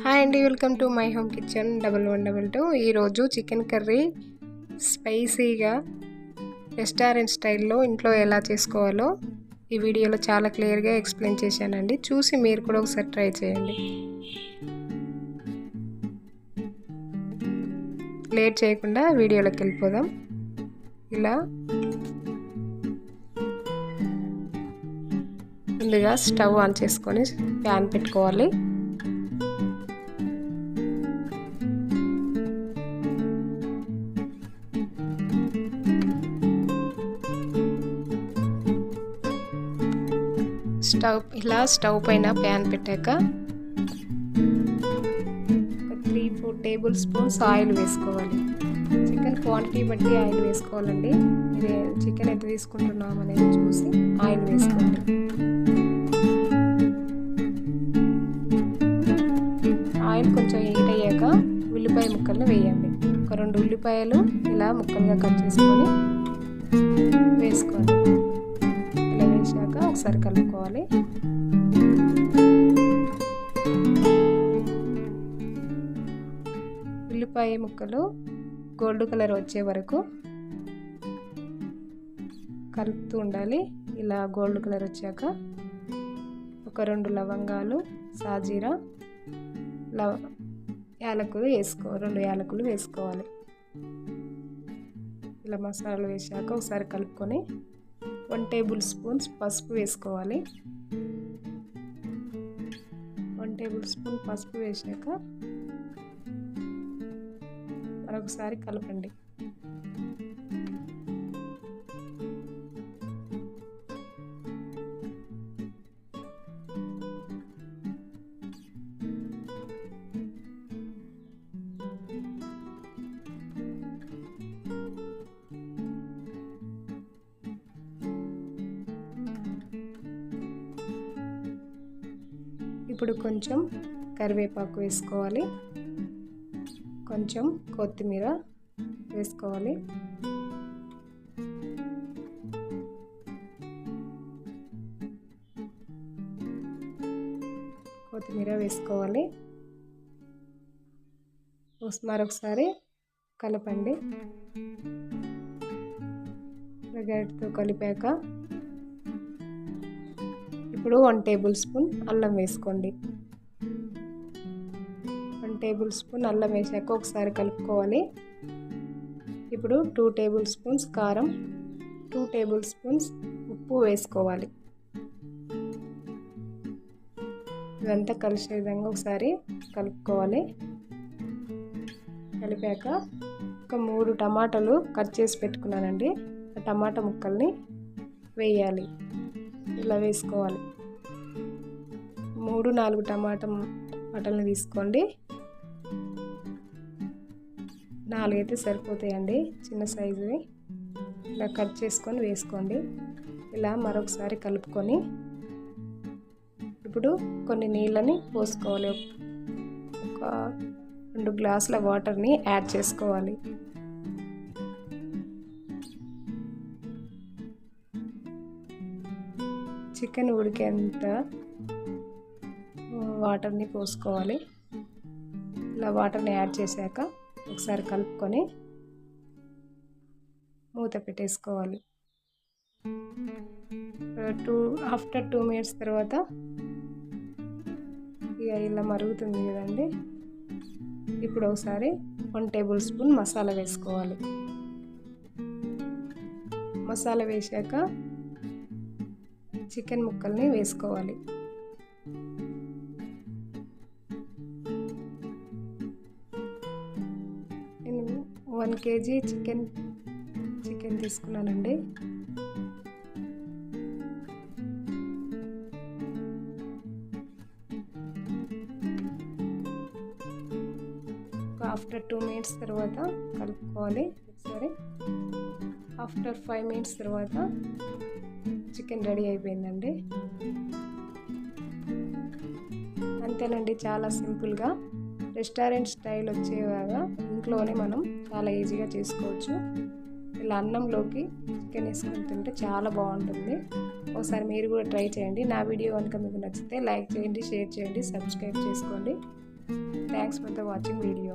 Hi అండి, welcome to my home kitchen 1122. ఈరోజు chicken curry స్పైసీగా రెస్టారెంట్ స్టైల్లో ఇంట్లో ఎలా చేసుకోవాలో ఈ వీడియోలో చాలా క్లియర్గా ఎక్స్ప్లెయిన్ చేశానండి. చూసి మీరు కూడా ఒకసారి ట్రై చేయండి. లేట్ చేయకుండా వీడియోలోకి వెళ్ళిపోదాం. ఇలా ముందుగా స్టవ్ ఆన్ చేసుకొని ప్యాన్ పెట్టుకోవాలి. స్టవ్ పైన ప్యాన్ పెట్టాక 3-4 టేబుల్ స్పూన్స్ ఆయిల్ వేసుకోవాలి. చికెన్ క్వాంటిటీ బట్టి ఆయిల్ వేసుకోవాలండి. ఇది చికెన్ ఎంత తీసుకుంటున్నాం అనేది చూసి ఆయిల్ వేసుకోండి. ఆయిల్ కొంచెం హీట్ అయ్యాక ఉల్లిపాయ ముక్కలను వేయండి. ఒక 2 ఉల్లిపాయలు ఇలా ముక్కలుగా కట్ చేసుకొని వేసుకోండి. ఇలా వేసాక ఒకసారి కలుపుకోవాలి. ఉల్లిపాయ ముక్కలు గోల్డ్ కలర్ వచ్చే వరకు కలుపుతూ ఉండాలి. ఇలా గోల్డ్ కలర్ వచ్చాక ఒక 2 లవంగాలు, సాజీరా, యాలకులు 2 యాలకులు వేసుకోవాలి. ఇలా మసాలాలు వేసాక ఒకసారి కలుపుకొని 1 టేబుల్ స్పూన్స్ పసుపు వేసుకోవాలి. 1 టేబుల్ స్పూన్ పసుపు వేసాక మరొకసారి కలపండి. ఇప్పుడు కొంచెం కరివేపాకు వేసుకోవాలి. కొంచెం కొత్తిమీర వేసుకోవాలి. మరొకసారి కలపండి. గరిటెతో కలిపాక ఇప్పుడు 1 టేబుల్ స్పూన్ అల్లం వేసుకోండి. 1 టేబుల్ స్పూన్ అల్లం వేసాక ఒకసారి కలుపుకోవాలి. ఇప్పుడు 2 టేబుల్ స్పూన్స్ కారం, 2 టేబుల్ స్పూన్స్ ఉప్పు వేసుకోవాలి. ఇదంతా కలిసే విధంగా ఒకసారి కలుపుకోవాలి. కలిపాక ఒక 3 టమాటాలు కట్ చేసి పెట్టుకున్నానండి. ఆ టమాటా ముక్కల్ని వేయాలి. ఇలా వేసుకోవాలి. 3-4 టమాటాలను తీసుకోండి. 4 అయితే సరిపోతాయండి, చిన్న సైజువి. ఇలా కట్ చేసుకొని వేసుకోండి. ఇలా మరొకసారి కలుపుకొని ఇప్పుడు కొన్ని నీళ్ళని పోసుకోవాలి. ఒక 2 గ్లాసుల వాటర్ని యాడ్ చేసుకోవాలి. చికెన్ ఉడికేంత వాటర్ని పోసుకోవాలి. ఇలా వాటర్ని యాడ్ చేశాక ఒకసారి కలుపుకొని మూత పెట్టేసుకోవాలి. ఆఫ్టర్ 2 మినిట్స్ తర్వాత ఇక ఇలా మరుగుతుంది కదండి. ఇప్పుడు ఒకసారి 1 టేబుల్ స్పూన్ మసాలా వేసుకోవాలి. మసాలా వేసాక చికెన్ ముక్కల్ని వేసుకోవాలి. నేను 1 కేజీ చికెన్ తీసుకున్నానండి. ఆఫ్టర్ 2 మినిట్స్ తర్వాత కలుపుకోవాలి ఒకసారి. ఆఫ్టర్ 5 మినిట్స్ తర్వాత చికెన్ రెడీ అయిపోయిందండి. అంతేనండి, చాలా సింపుల్గా రెస్టారెంట్ స్టైల్ వచ్చేలాగా ఇంట్లోనే మనం చాలా ఈజీగా చేసుకోవచ్చు. ఇలా అన్నంలోకి చికెన్ వేసుకొని తింటే చాలా బాగుంటుంది. ఒకసారి మీరు కూడా ట్రై చేయండి. నా వీడియో కనుక మీకు నచ్చితే లైక్ చేయండి, షేర్ చేయండి, సబ్స్క్రైబ్ చేసుకోండి. Thanks for the watching video.